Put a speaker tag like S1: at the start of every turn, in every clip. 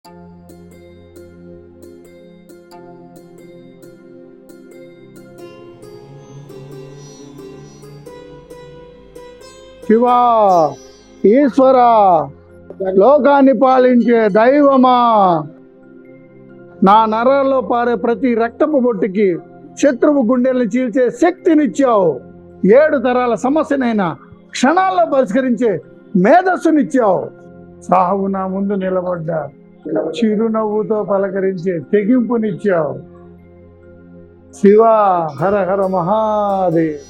S1: శివా, ఈశ్వరా, లోకాన్ని పాలించే దైవమా, నా నరాల్లో పారే ప్రతి రక్తపు బొట్టుకి శత్రువు గుండెల్ని చీల్చే శక్తినిచ్చావు. 7 తరాల సమస్యనైనా క్షణాల్లో పరిష్కరించే మేధస్సునిచ్చావు. సాగు నా ముందు నిలబడ్డా చిరునవ్వుతో పలకరించే తెగింపునిచ్చావు. శివా, హర హర మహాదేవ్.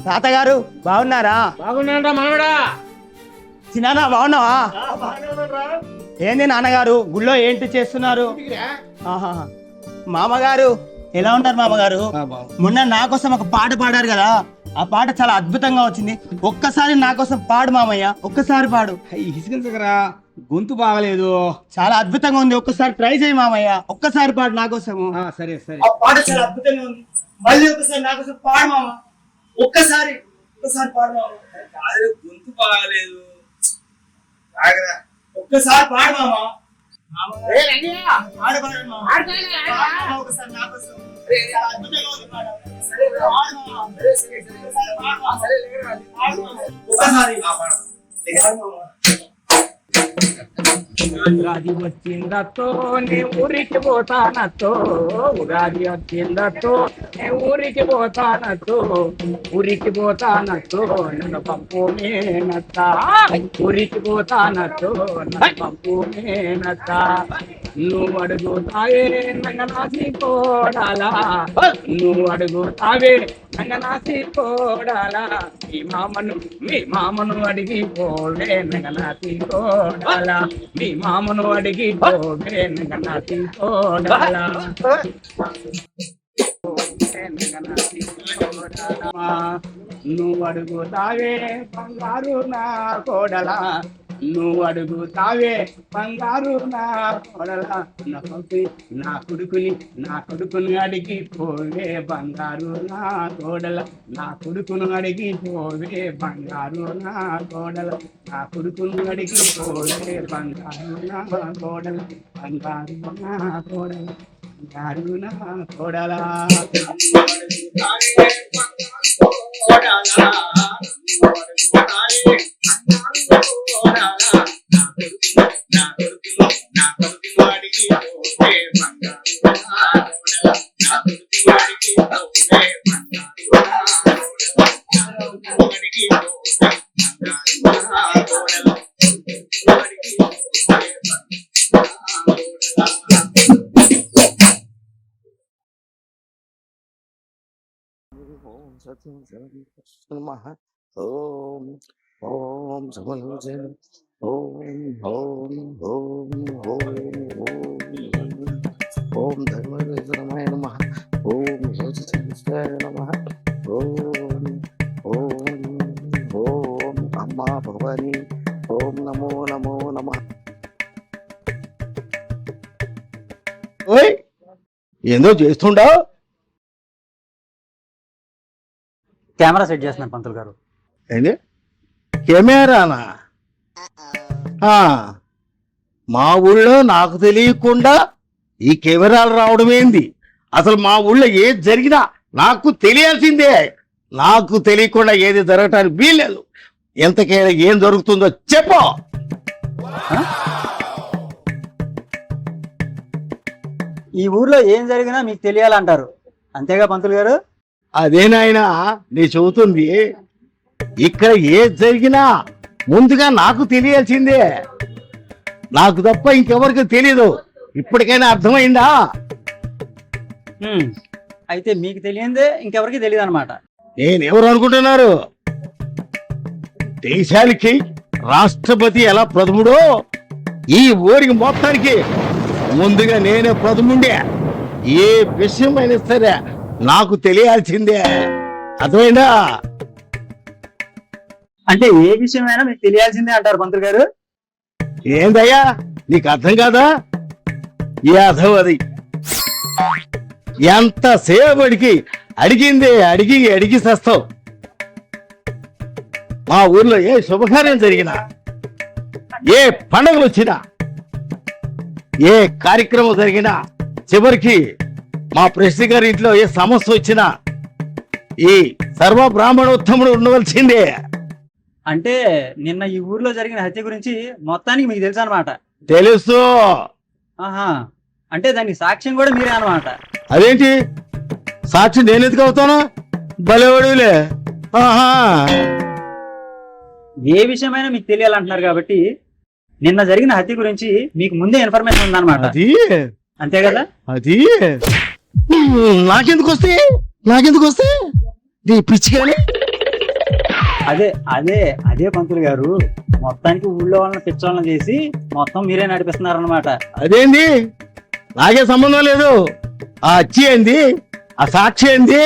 S2: తాతగారు బాగున్నారా?
S3: బాగున్నారా మనవడా?
S2: చిన్నానా బాగున్నావా? ఏంది నాన్నగారు గుళ్ళో ఏంటి చేస్తున్నారు? ఆహాహా. మామగారు ఎలా ఉన్నారు మామగారు? మొన్న నా కోసం ఒక పాట పాడారు కదా, ఆ పాట చాలా అద్భుతంగా వచ్చింది. ఒక్కసారి నా కోసం పాడు మామయ్య, ఒక్కసారి పాడు.
S3: హిసికించకరా, గొంతు బాగలేదు.
S2: చాలా అద్భుతంగా ఉంది, ఒక్కసారి ట్రై చేయి మామయ్య, ఒక్కసారి పాడు నా కోసము.
S3: సరే సరే,
S2: ఆ పాట చాలా అద్భుతంగా ఉంది, మళ్ళీ ఒకసారి నా కోసం పాడు మామ, ఒక్కసారి పాడు మామ.
S3: గొంతు బాగలేదు,
S2: ఒక్కసారి పాడు మామ.
S3: ఉగాది వచ్చిందతో నీ ఊరికి పోతానతో, ఉగాది వచ్చిందతో నీ ఊరికి పోతానతో, ఊరికి పోతానతో నన్ను పంపు మేనత్త, ఊరికి పోతానతో నన్ను పంపు మేనత్త. నువ్వు అడుగుతావే నంగనాసి కోడాలా, నువ్వు అడుగుతావే నంగనాసి కోడాలా, మీ మామను అడిగి పోవే నంగనాసి కోడాలా, మీ మామను అడిగి పోవే నంగనాసి కోడాలా. నువ్వు అడుగుతావే బంగారు నా కోడలా, నువ్వు అడుగుతావే బంగారు నా కోడలా, నా కొడుకుని అడిగి పోవే బంగారు నా కోడల, నా కొడుకును అడిగి పోవే బంగారు నా కోడల, నా కొడుకును అడిగి పోవే బంగారు నా కోడల, బంగారు నా కోడల, బంగారు నా కోడల.
S4: ఓం ఓం సమలోచన ఓం ఓం ఓం ఓం ఓం ధర్మరాయ నమః, ఓం యోగశాస్త్రాయ నమః, ఓం ఓం ఓం అమ్మా భవాని, ఓం నమో నమో నమః.
S1: ఓయ్, ఏందో చేస్తుండవు?
S5: కెమెరా సెట్ చేస్తున్నాను పంతులు గారు.
S1: ఏంది కెమెరానా? మా ఊళ్ళో నాకు తెలియకుండా ఈ కెమెరాలు రావడం ఏంది? అసలు మా ఊళ్ళో ఏది జరిగినా నాకు తెలియాల్సిందే. నాకు తెలియకుండా ఏది జరగటానికి వీల్లేదు. ఎంతకైనా ఏం జరుగుతుందో చెప్పు.
S5: ఈ ఊర్లో ఏం జరిగినా మీకు తెలియాలంటారు, అంతేగా పంతులు గారు?
S1: అదేనాయనా నీ చెబుతుంది. ఇక్కడ ఏది జరిగినా ముందుగా నాకు తెలియాల్సిందే. నాకు తప్ప ఇంకెవరికి తెలీదు. ఇప్పటికైనా అర్థమైందా?
S5: అయితే మీకు తెలియందే ఇంకెవరికి తెలియదు అనమాట.
S1: నేనెవరు అనుకుంటున్నారు? దేశానికి రాష్ట్రపతి ఎలా ప్రథముడో ఈ ఊరికి మొత్తానికి ముందుగా నేనే ప్రథముండే. ఏ విషయమైనా సరే నాకు తెలియాల్సిందే. అర్థమైందా?
S5: అంటే ఏ విషయమైనా మీకు తెలియాల్సిందే అంటారు పంతులు గారు.
S1: ఏందయ్యా నీకు అర్థం కాదా? ఏ అర్థం అది ఎంత సేపటికి అడిగిందే అడిగి అడిగి సస్తావు. మా ఊర్లో ఏ శుభకార్యం జరిగినా, ఏ పండుగలు వచ్చినా, ఏ కార్యక్రమం జరిగినా, చివరికి మా ప్రెసిడెంట్ గారి ఇంట్లో ఏ సమస్య వచ్చినా ఈ సర్వ బ్రాహ్మణోత్తముడు ఉండవలసిందే.
S5: అంటే నిన్న ఈ ఊర్లో జరిగిన హత్య గురించి మొత్తానికి మీకు తెలుసు అనమాట.
S1: తెలుసు.
S5: ఆహా, అంటే దానికి సాక్ష్యం కూడా మీరే అనమాట.
S1: అదేంటి సాక్షి నేను ఎందుకు అవుతాను? భలేవాడులే. ఆహా,
S5: ఏ విషయమైనా మీకు తెలియాలంటున్నారు కాబట్టి నిన్న జరిగిన హత్య గురించి మీకు ముందే ఇన్ఫర్మేషన్ ఉందన్నమాట.
S1: అది
S5: అంతే కదా?
S1: అది నాకెందుకు వస్తే నీ పిచ్చి కానీ.
S5: అదే అదే అదే పంతులు గారు, మొత్తానికి ఊళ్ళో వాళ్ళని పిచ్చోళ్ళని చేసి మొత్తం మీరే నడిపిస్తున్నారన్నమాట.
S1: అదేంది నాకే సంబంధం లేదు. ఆ అచ్చి ఏంది, ఆ సాక్షి ఏంది,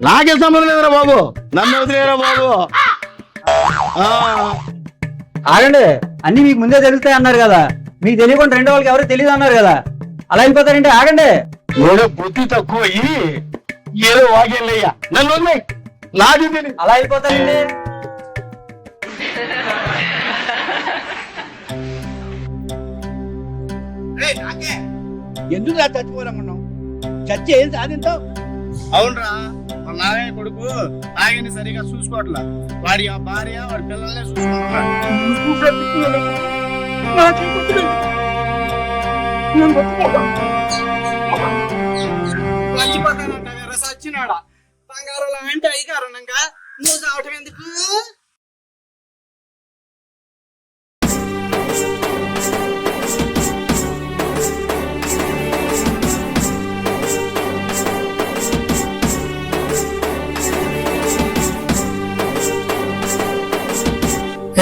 S1: నాకే సంబంధం లేదురా బాబు. నన్ను వదిలేరా బాబు.
S5: ఆగండి, అన్ని మీకు ముందే తెలుస్తాయి అన్నారు కదా, మీకు తెలియకుండా రెండో వాళ్ళకి ఎవరు తెలియదు అన్నారు కదా, అలా అయిపోతారంటే ఆగండి.
S1: ఏదో బుద్ధి తక్కువ అయ్యి ఏదో వాగేళ్ళయ్యా, నన్ను వదిలేయ్. నాది తెలియదు.
S5: అలా అయిపోతారండి.
S3: ఎందుకు రా చచ్చిపోవాలనుకున్నావు? చచ్చి ఏం సాధించావు? అవునరా, మా నారాయణ కొడుకు నాయని సరిగా చూసుకోవట్లా. వాడి ఆ భార్య వాడి పిల్లల్నే చచ్చినాడా బంగారాల అంటే అయి కారణంగా నువ్వు చావటం ఎందుకు?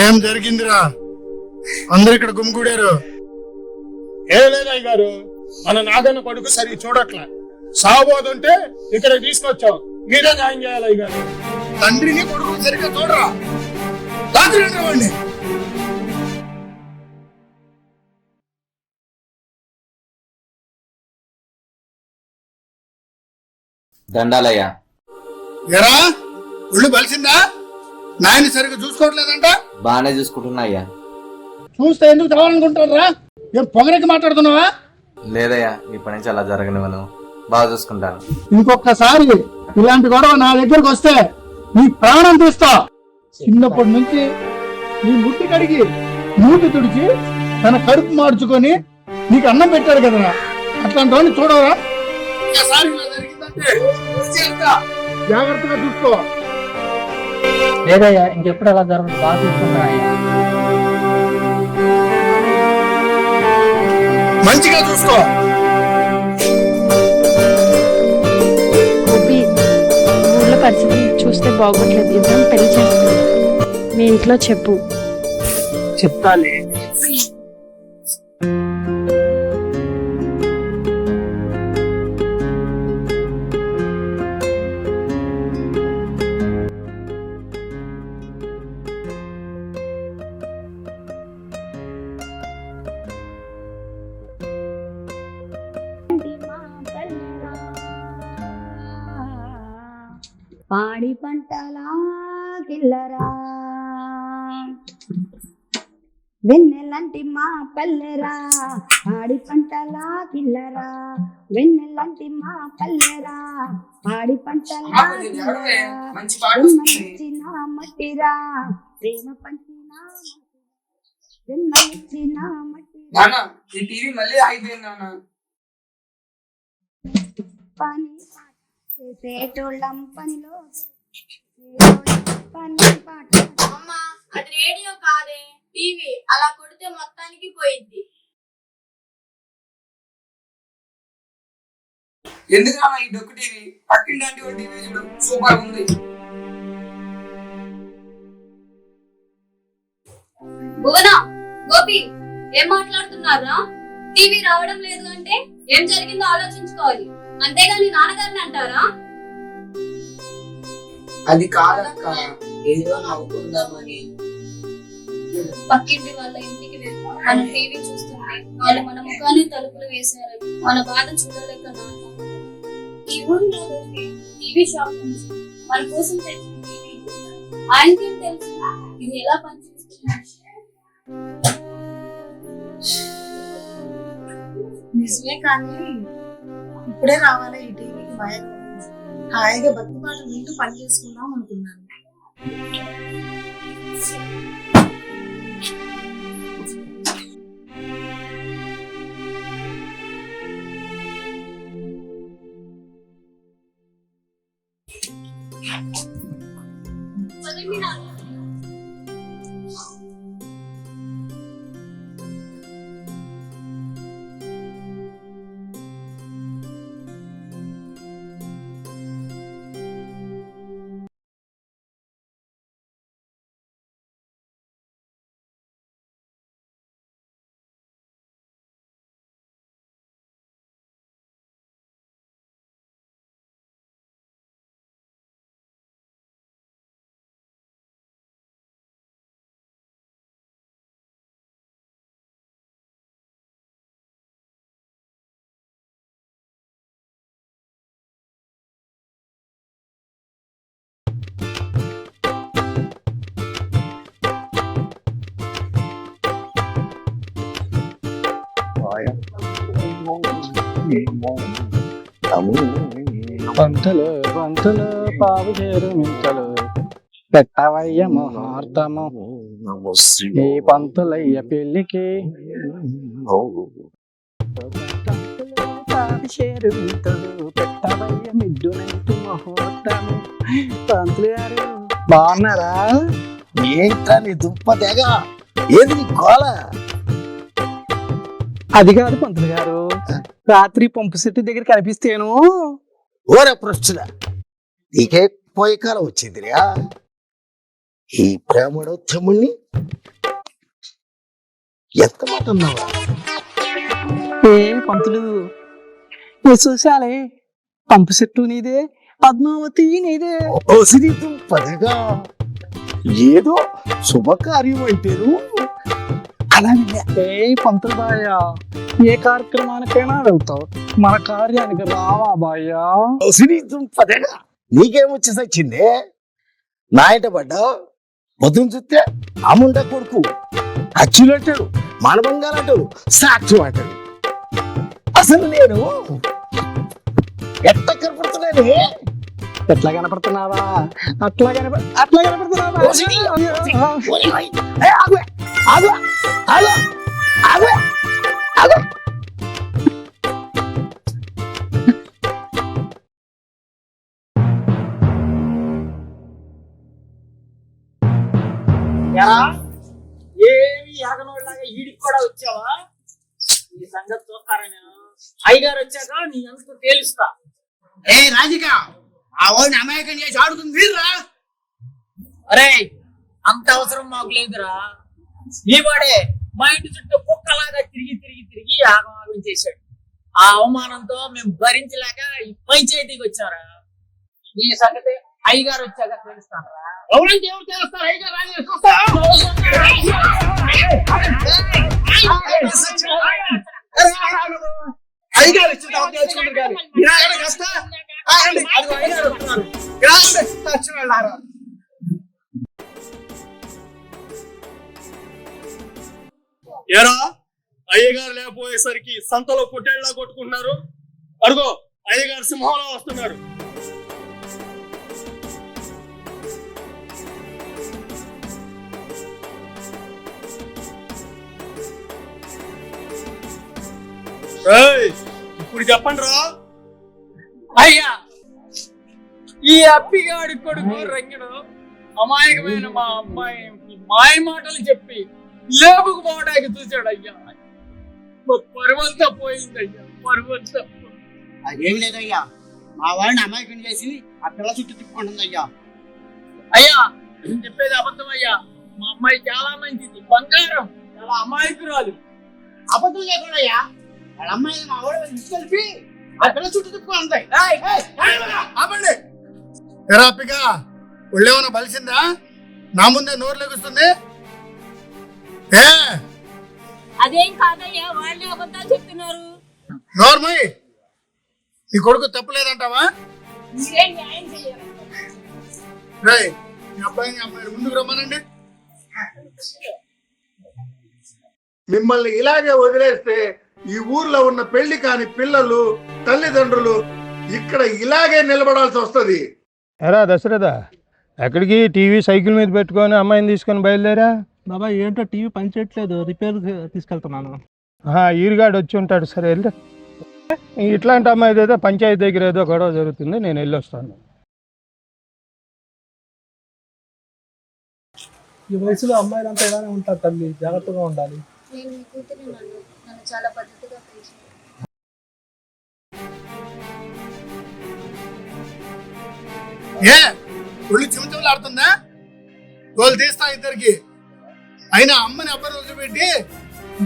S3: ఏం జరిగిందిరా? అందరు ఇక్కడ గుమిగూడారు. ఏం లేదు అయ్య గారు, మన నాగన్న కొడుకు సరిగ్గా చూడట్లే. సావబోతుంటే ఇక్కడ తీసుకొచ్చాం, మీరే న్యాయం చేయాలి అయ్య గారు. తండ్రిని కొడుకు సరిగ్గా చూడరా? రాత్రి
S4: దండాలయ్యా.
S3: ఎరా ఒళ్ళు బలిసిందా? నాయన సరిగ్గా చూసుకోవట్లేదంట.
S4: బాగానే చూసుకుంటున్నా అయ్యా.
S3: చూస్తే ఎందుకు చావాలనుకుంటారా? ఏం పొగరికి మాట్లాడుతున్నావా?
S4: లేదయ్యా, ఇప్పటి నుంచి అలా జరగనివ్వను, బాగా చూసుకుంటాను.
S3: ఇంకొకసారి ఇలాంటి గొడవ నా దగ్గరకు వస్తే నీ ప్రాణం తీస్తా. చిన్నప్పటి నుంచి నీ ముట్టి కడిగి మూటి తుడిచి తన కడుపు మార్చుకొని నీకు అన్నం పెట్టాడు కదా, అట్లాంటి వాడిని చూడవరా? జాగ్రత్తగా చూసుకో.
S5: లేదయ్యా, ఇంకెప్పుడు అలా జరగదు, బాగా చూసుకుంటాను.
S3: మంచిగా చూసుకో.
S6: ఊర్లో పరిస్థితి చూస్తే బాగోట్లేదు, ఇద్దరం పెళ్లి చేసుకుంటాం. మీ ఇంట్లో చెప్పు.
S3: చెప్తాలే.
S7: పాడి పంటలా కిల్లరా వెన్నెలంటి మా పల్లెరా, పాడి పంటలా కిల్లరా వెన్నెలంటి మా పల్లెరా, పాడి పంటలా జన్మనిచ్చిన మట్టిరా, ప్రేమ పంచిన జన్మనిచ్చిన మట్టిరా. పని చేసేటోళ్ళం పనిలో పని పాట.
S8: అమ్మా, అది రేడియో కాదే, టీవీ. అలా కొడితే మొత్తానికి పోయింది.
S9: ఎందుకన్నా ఈ డొక్కు టీవీ? పక్కింటి టీవీ చూడు, సూపర్ ఉంది.
S8: భువన, గోపి, ఏం మాట్లాడుతున్నారా? టీవీ రావడం లేదు అంటే ఏం జరిగిందో ఆలోచించుకోవాలి, అంతేగాని నాన్నగారిని అంటారా?
S9: అది కాదక్క, ఏదో నవ్వుకుందామని.
S8: పక్కింటి వాళ్ళ ఇంటికి వెళ్ళి మనం టీవీ చూస్తుంటే వాళ్ళు మన ముఖాన్ని తలుపులు వేశారని మన బాధ చూడలేక నాన్న ఈ ఊరిలో టీవీ షాప్ నుంచి మన కోసం తెచ్చిన టీవీ ఆయనకేం తెలుసు ఇది ఎలా పనిచేస్తుంది.
S10: నిజమే కానీ ఇప్పుడే రావాలా ఈ టీవీకి భయం. హాయిగా భక్తి పాటలు వింటూ పని చేసుకుందాం అనుకున్నాను.
S8: పదండి నాన్న.
S5: పంటలు పంటలు పావు చేరు మింటలు పెట్టవయ్య ముహూర్తము ఈ పంతులయ్య పెళ్లికి చేరు మింటలు పెట్టవయ్య మిడ్డునంటూ ముహూర్తము. పంతులు గారు బాగున్నారా?
S1: ఏంటా నీ దుప్పదెగ? ఏది నీ గోల?
S5: అది కాదు పంతులు గారు, రాత్రి పంపు సెట్టు దగ్గర కనిపిస్తేను
S1: ఓరే ప్రశ్న నీకే పోయే కాలం వచ్చిందిరా. ఈ ప్రేమడు తమ్ముణ్ణి ఎంత మాట అన్నావా?
S5: ఏ పంతులు నువ్వు చూసాలే, పంపు సెట్టు నీదే, పద్మావతి నీదే.
S1: ఓసిరి దుంపదెగా ఏదో శుభకార్యం అంటేను అలాగే.
S5: ఏ పంతులు బాయ్య, ఏ కార్యక్రమానికైనా వెళ్తావు, మన కార్యానికి రావా బాయ్యా?
S1: దుంపదెగా నీకేమొచ్చి సచ్చిందే? నాయట పడ్డావు, పొద్దున చూస్తే అమ్ముండ కొడుకు అచ్చులు అంటాడు, మానబంగారు అంటాడు, సాక్షి అంటాడు. అసలు నేను ఎట్ట కనపడుతున్నాను?
S5: ఎట్లా కనపడుతున్నావా? అట్లా కనపడుతున్నావా?
S2: ఏమి యాగనోళ్ళగా ఈడికి కూడా వచ్చావా? ఈ సంగతి చూస్తారా? నేను అయ్యగారు వచ్చాక నీ అంత తేలుస్తా.
S1: ఏ రాజిక, ఆ ఓడిని అమాయకం చేసి ఆడుతుంది వీర్రా.
S2: అరే అంత అవసరం మాకు లేదురా. ఈ వాడే మా ఇంటి చుట్టూ కుక్కలాగా తిరిగి ఆగమాగం చేశాడు. ఆ అవమానంతో మేము భరించలేక ఈ పంచాయతీకి వచ్చారా. ఈ సంగతి అయ్యగారు వచ్చాక తెలుస్తారా? ఎవరంటే ఎవరు తెలుస్తారు? అయ్యగారు రాని చూస్తా.
S3: అయ్యగారు ఇచ్చిన తెలుసుకుంటారు కానీ అయ్యగారు వస్తున్నారు. ఏరా అయ్యగారు లేకపోయేసరికి సంతలో పొట్టేళ్లా కొట్టుకుంటున్నారు. అడుగో అయ్యగారు సింహంలో వస్తున్నారు. ఇప్పుడు చెప్పండి రా.
S2: అయ్యా, ఈ అప్పిగాడి కొడుకు రంగడు అమాయకమైన మా అమ్మాయి మాయ మాటలు చెప్పి లేపుకుపోవడానికి చూశాడు. అయ్యా పరువంతా పోయిందయ్యా, పరువంతా.
S9: అదేమి లేదయ్యా, మా వాడిని అమాయకం చేసి ఆ పిల్ల చుట్టూ తిప్పుకుంటుంది అయ్యా.
S2: అయ్యా నేను చెప్పేది అబద్ధం అయ్యా. మా అమ్మాయి చాలా మంచిది, బంగారం, చాలా అమాయకురాలు.
S9: అబద్ధం చెప్పాడయ్యా. వాళ్ళ అమ్మాయిని మా వాడు తీసుకెళ్ళి ఆ పిల్ల చుట్టూ తిప్పుకుంటాయి.
S3: ఆపండి. ఎరా అప్పిగా ఒళ్ళేమన్నా బలిసిందా? నా ముందే నోరు లెగుస్తుంది. ఏ
S8: అదేం కాదయ్యా, వాళ్ళే అబద్ధాలు చెప్తున్నారు.
S3: నోర్మయ్, నీ కొడుకు తప్పులేదంటావా?
S8: మీరేం న్యాయం చేయాలి.
S3: రేయ్, మీ అబ్బాయిని అమ్మాయిని ముందుకు రమ్మనండి. మిమ్మల్ని ఇలాగే వదిలేస్తే ఈ ఊర్లో ఉన్న పెళ్లి కాని పిల్లలు తల్లిదండ్రులు ఇక్కడ ఇలాగే నిలబడాల్సి వస్తుంది.
S11: ఎరా దశరథ, ఎక్కడికి టీవీ సైకిల్ మీద పెట్టుకొని అమ్మాయిని తీసుకొని బయలుదేరా?
S5: బాబా ఏంటో టీవీ పనిచేయట్లేదు, రిపేర్ తీసుకెళ్తున్నాను.
S11: ఈరుగాడు వచ్చి ఉంటాడు. సరే వెళ్ళు. ఇట్లాంటి అమ్మాయి ఏదో పంచాయతీ దగ్గర ఏదో గొడవ జరుగుతుంది, నేను వెళ్ళొస్తాను.
S5: ఈ వయసులో అమ్మాయిలు అంతా ఇలానే ఉంటారు తల్లి, జాగ్రత్తగా ఉండాలి.
S8: నేను మీ కూతురు, నన్ను చాలా పద్ధతిగా పెంచాను.
S3: ఏ ఒళ్ళు చిమచమలు ఆడుతుందా? గోలు తీస్తా ఇద్దరికి. అయినా అమ్మని అబ్బాయి వదిలిపెట్టి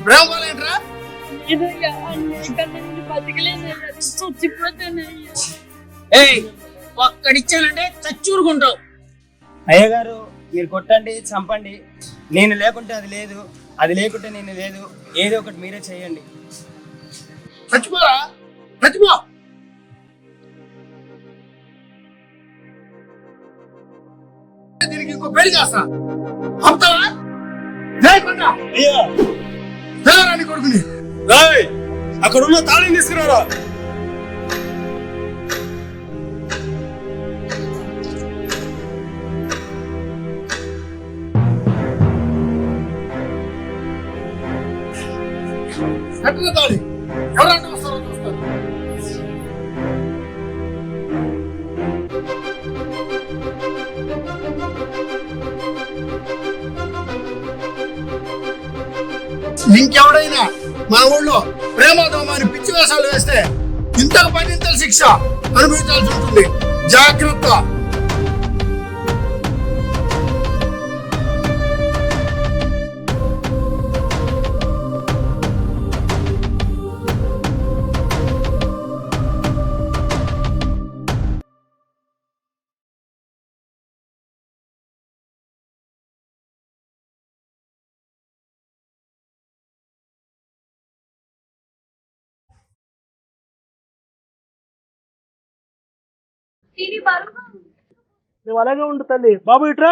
S3: ప్రేమ పోలేంట్రా?
S9: ఒక్కడిచ్చానంటే చచ్చూరుకుంటావు.
S2: అయ్యగారు, మీరు కొట్టండి, చంపండి, నేను లేకుంటే అది లేదు, అది లేకుంటే నేను లేదు, ఏదో ఒకటి మీరే చేయండి.
S3: చచ్చిపోరా, చచ్చిపో. దీనికి ఇంకో పెళ్లి చేస్తా. ఆపుతావా? లేకుండా కొడుకుని అక్కడున్న తాళిని తీసుకురారా. తాళి ఎవరంటే వస్తారో చూస్తారు. ఇంకెవడైనా మా ఊళ్ళో ప్రేమోదమాన్ని పిచ్చి వేషాలు వేస్తే ఇంతకు 10 శిక్ష అనుభవించాల్సి ఉంటుంది. జాగ్రత్త.
S5: నువ్వు అలాగే ఉండు తల్లి. బాబు ఇట్రా.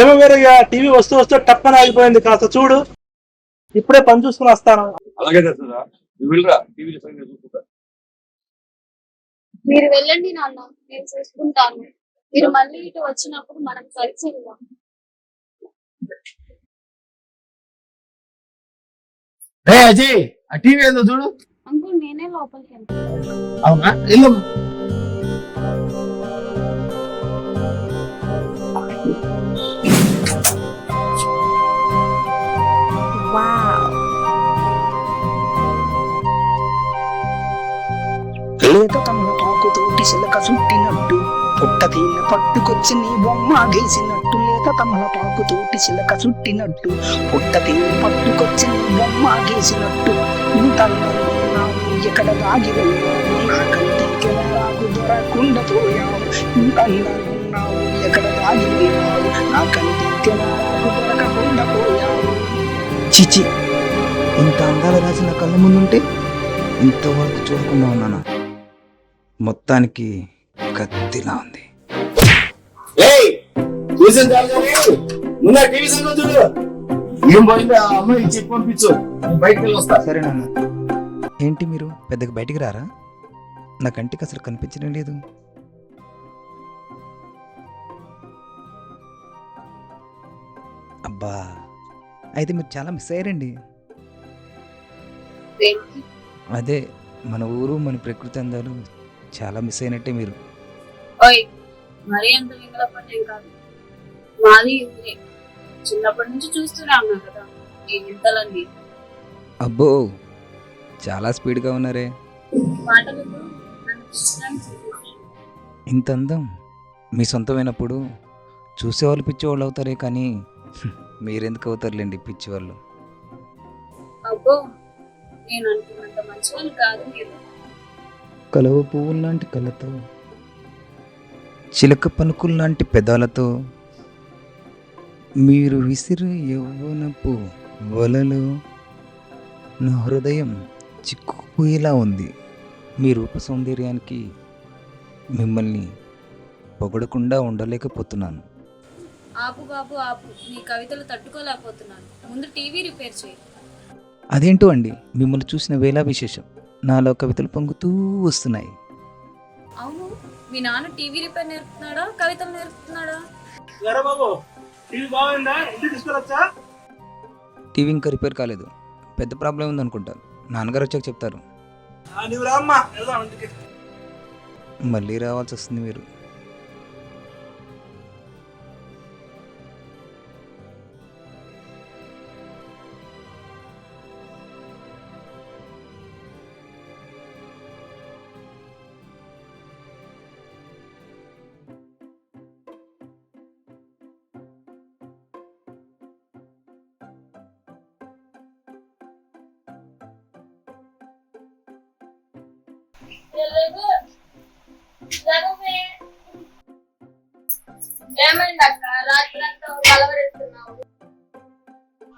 S5: ఏమో వేరేగా టీవీ వస్తూ వస్తూ టప్పని ఆగిపోయింది, కాస్త చూడు. ఇప్పుడే పని చూసుకుని వస్తాను.
S8: మీరు వెళ్ళండి నాన్న, నేను చూసుకుంటాను. మీరు మళ్ళీ ఇటు వచ్చినప్పుడు మనం కలిసి వెళ్దాం.
S1: అజయ్, ఆ టీవీ ఏందో చూడు.
S8: అంకుల్, నేనే లోపలికి వెళ్తాను.
S1: అవునా? వెళ్ళు.
S9: లేత తమలపాకుతోటి చిలక చుట్టినట్టు పుట్ట తీన పట్టుకొచ్చి నీ బొమ్మ గీసినట్టు. లేత తమలపాకుతోటి చిలక చుట్టినట్టు పుట్ట తీన పట్టుకొచ్చి నీ బొమ్మ గీసినట్టు. ఇంత ఉన్నావు ఎక్కడ దాగి ఉన్నావు, నా కంటికి నాకు దొరకకుండా పోయావు. ఇంత ఉన్నావు ఎక్కడ దాగి ఉన్నావు, నా కంటికి నాకు దొరకకుండా పోయావు. చిచి, ఇంత అందాల రాసి నా కళ్ళ ముందుంటే ఇంతవరకు చూడకుండా ఉన్నానా? మొత్తానికి కత్తిలా ఉంది.
S1: ఏం పోయింది ఆ అమ్మాయి చెప్పి పంపించు, బయటకు వెళ్ళి వస్తా.
S9: సరే నాన్న. ఏంటి మీరు పెద్దగా బయటికి రారా? నా కంటికి అసలు కనిపించడం లేదు. అబ్బా, అయితే మీరు చాలా మిస్ అయ్యారండి. అదే మన ఊరు, మన ప్రకృతి అందాలు చాలా మిస్ అయినట్టే మీరు.
S8: మరీ అంత వింగళపడ్డం కాదు, మాది ఊరే. చిన్నప్పటి నుంచి చూస్తూనే ఉన్నా కదా ఈ వింతలన్నీ.
S9: అబ్బో, చాలా స్పీడ్గా ఉన్నారే.
S8: మాటలకు నన్ను పిచ్చడానికి చూసేసారు.
S9: ఇంత అందం మీ సొంతమైనప్పుడు చూసేవాళ్ళు పిచ్చివాళ్ళు అవుతారే కానీ మీరెందుకు అవుతారులేండి పిచ్చివాళ్ళు.
S8: అబ్బో, నేను అనుకున్నంత మంచివాళ్ళు కాదు మీరు.
S9: కలవ పువ్వుల లాంటి కళ్ళతో, చిలక పలుకుల లాంటి పెదాలతో, మీరు విసిరు యవ్వనపు వలలో నా హృదయం చిక్కుకుపోయేలా ఉంది. మీ రూప సౌందర్యానికి మిమ్మల్ని పొగడకుండా ఉండలేకపోతున్నాను.
S8: ఆపు బాబు ఆపు, నీ కవితలు తట్టుకోలేకపోతున్నాను. ముందు టీవీ రిపేర్ చేయి.
S9: అదేంటో అండి, మిమ్మల్ని చూసిన వేళ విశేషం నాలో కవితలు పొంగుతూ వస్తున్నాయి.
S8: అవును, మీ నాన్న టీవీ రిపేర్ నేర్పుతున్నాడా, కవితలు నేర్పుతున్నాడా?
S9: టీవీ ఇంకా రిపేర్ కాలేదు, పెద్ద ప్రాబ్లం ఉందనుకుంటాను. నాన్నగారు వచ్చాక చెప్తారు. మళ్ళీ రావాల్సి వస్తుంది మీరు.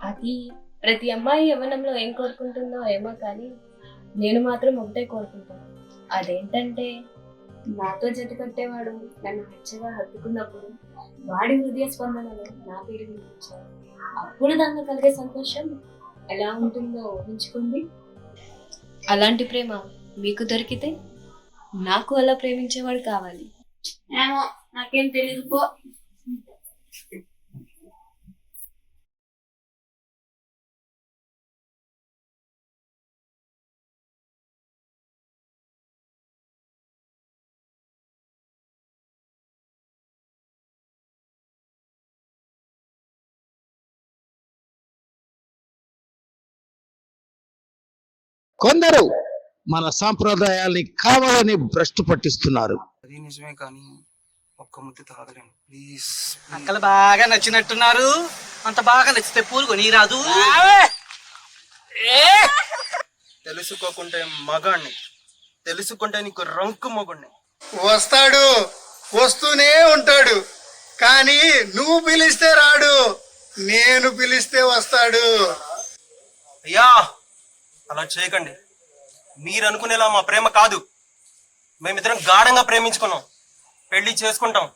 S8: అది ప్రతి అమ్మాయి యవ్వనంలో ఏం కోరుకుంటుందో ఏమో కానీ నేను మాత్రం ఒకటే కోరుకుంటాను. అదేంటంటే నాతో జత కట్టేవాడు నన్ను హెచ్చగా హత్తుకున్నప్పుడు వాడి హృదయ స్పందనలు నా పేరు వినిపించారు. అప్పుడు దాంట్లో కలిగే సంతోషం ఎలా ఉంటుందో ఊహించుకోండి. అలాంటి ప్రేమ మీకు దొరికితే నాకు అలా ప్రేమించేవాడు కావాలి. ఏమో నాకేం తెలియదు పో.
S1: కొందరు మన సాంప్రదాయాల్ని కావాలని భ్రష్టు పట్టిస్తున్నారు.
S9: అది నిజమే కానీ ఒక్క ముద్ద తాగలేను ప్లీజ్.
S2: అక్కలు బాగా నచ్చినట్టున్నారు. అంత బాగా నచ్చితే పూలు కొని రాదు.
S3: తెలుసుకోకుంటే మగాణ్ణి, తెలుసుకుంటే నీకు రంకు మొగుణ్ణి.
S11: వస్తాడు, వస్తూనే ఉంటాడు. కానీ నువ్వు పిలిస్తే రాడు, నేను పిలిస్తే వస్తాడు.
S3: అయ్యా అలా చేయకండి. మీరు అనుకునేలా మా ప్రేమ కాదు. మేమిద్దరం గాఢంగా ప్రేమించుకున్నాం, పెళ్లి చేసుకుంటాం.